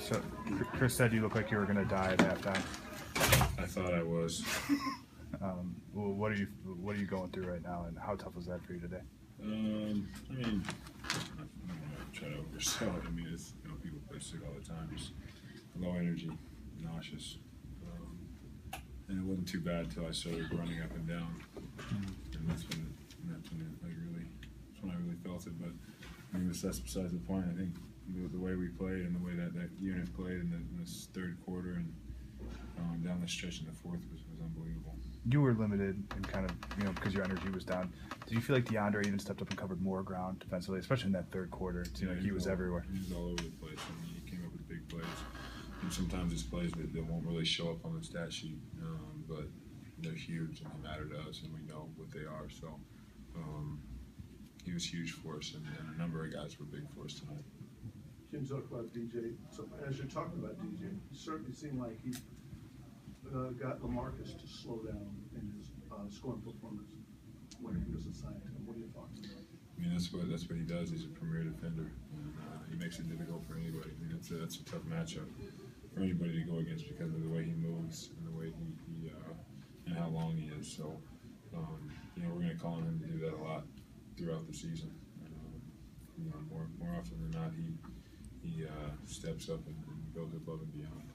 So Chris said you looked like you were going to die at halftime. I thought I was. Well, what are you going through right now, and how tough was that for you today? I mean, I don't want to try to oversell it. I mean, it's, people play sick all the time, just low energy, nauseous, and it wasn't too bad until I started running up and down, and that's when I really felt it. But I mean, that's besides the point. I think the way we played and the way that unit played in this third quarter and down the stretch in the fourth was unbelievable. You were limited and kind of, because your energy was down. Did you feel like DeAndre even stepped up and covered more ground defensively, especially in that third quarter? It seemed like he was everywhere. He was all over the place. I mean, he came up with big plays. And sometimes it's plays that won't really show up on the stat sheet, but they're huge and they matter to us, and we know what they are. So he was huge for us, and a number of guys were big for us tonight. Jim talked about DJ. So as you're talking about DJ, it certainly seemed like he got LaMarcus to slow down in his scoring performance when he was assigned to him. What are your thoughts on that? I mean, that's what he does. He's a premier defender, and he makes it difficult for anybody. I mean, that's a tough matchup for anybody to go against because of the way he moves and the way he and how long he is. So, we're going to call on him to do that a lot throughout the season. More often than not, he steps up and goes above and beyond.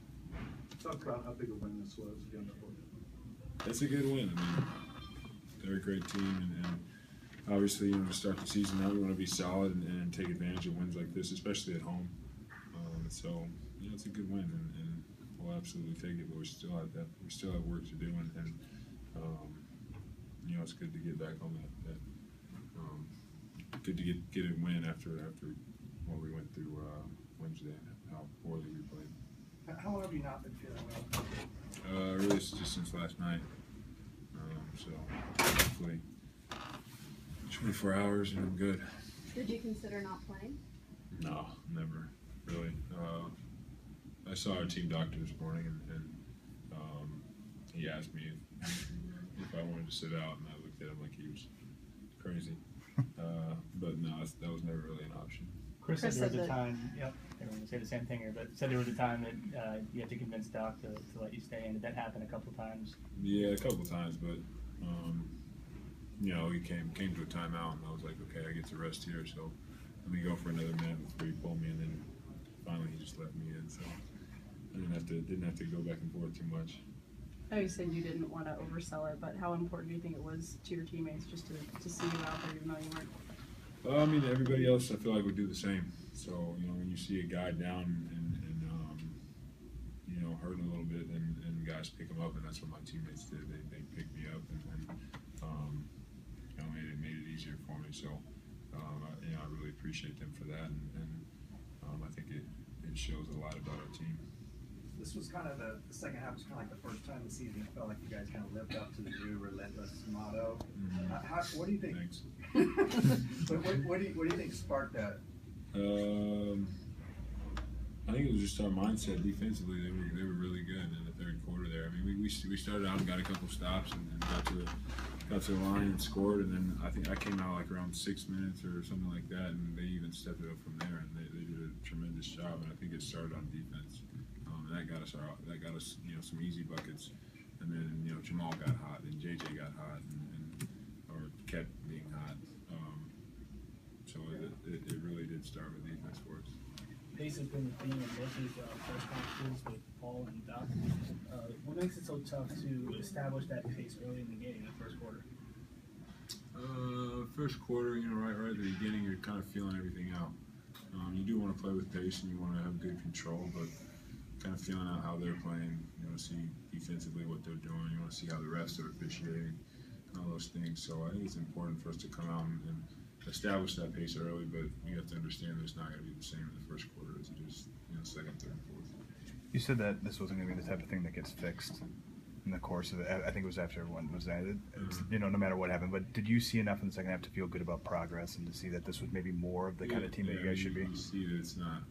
Talk about how big a win this was again. It's a good win. I mean, they're a great team, and obviously, to start the season out, we want to be solid and take advantage of wins like this, especially at home. So, it's a good win, and we'll absolutely take it. But we still have work to do, and it's good to get back on that. Good to get a win after what we went through Wednesday and how poorly we played. How long have you not been feeling well? Really, just since last night. So hopefully 24 hours and I'm good. Did you consider not playing? No, never really. I saw our team doctor this morning, and he asked me if I wanted to sit out, and I looked at him like he was crazy. But no, that was never really an option. Chris said there was a time, everyone would say the same thing here, but said there was a time that you had to convince Doc to let you stay in. Did that happen a couple times? Yeah, a couple times, but he came to a timeout, and I was like, okay, I get to rest here, so let me go for another minute before he pulled me, and then finally he just let me in, so I didn't have to go back and forth too much. I know you said you didn't want to oversell it, but how important do you think it was to your teammates just to see you out there even though you weren't? I mean, everybody else I feel like would do the same. So, when you see a guy down and hurting a little bit, and guys pick him up, and that's what my teammates did. They picked me up and made it easier for me. So, I really appreciate them for that, and I think it shows a lot about our team. This was kind of the second half was kind of like the first time this season it felt like you guys kind of lived up to the new relentless motto. What do you think? Thanks. what do you think sparked that? I think it was just our mindset defensively. They were really good in the third quarter there. I mean, we started out and got a couple stops and got to the line and scored, and then I think I came out like around 6 minutes or something like that, and they even stepped it up from there, and they did a tremendous job. And I think it started on defense. And that got us some easy buckets, and then Jamal got hot and JJ got hot or kept being hot. So it really did start with defense for us. Pace has been the theme of both these press conferences with Paul and Doc. What makes it so tough to establish that pace early in the game in the first quarter? First quarter, right at the beginning, you're kind of feeling everything out. You do want to play with pace and you want to have good control, but kind of feeling out how they're playing. You want to see defensively what they're doing. You want to see how the refs are officiating, and all those things. So I think it's important for us to come out and establish that pace early, but you have to understand that it's not going to be the same in the first quarter as it is second, third, and fourth. You said that this wasn't going to be the type of thing that gets fixed in the course of it. I think it was after everyone was ended. No matter what happened. But did you see enough in the second half to feel good about progress and to see that this was maybe more of the kind of team that you guys should be? You see that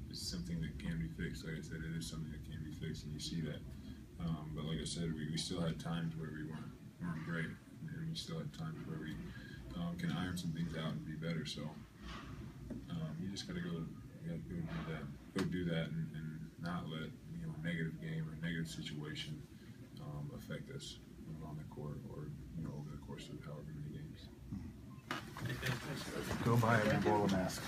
it's something that can be fixed. Like I said, it is something that can be fixed, and you see that. But like I said, we still had times where we weren't great, and we still had times where we can iron some things out and be better. So you just got to go do that, and not let a negative game or a negative situation affect us on the court or over the course of however many games. Go buy a Ebola mask.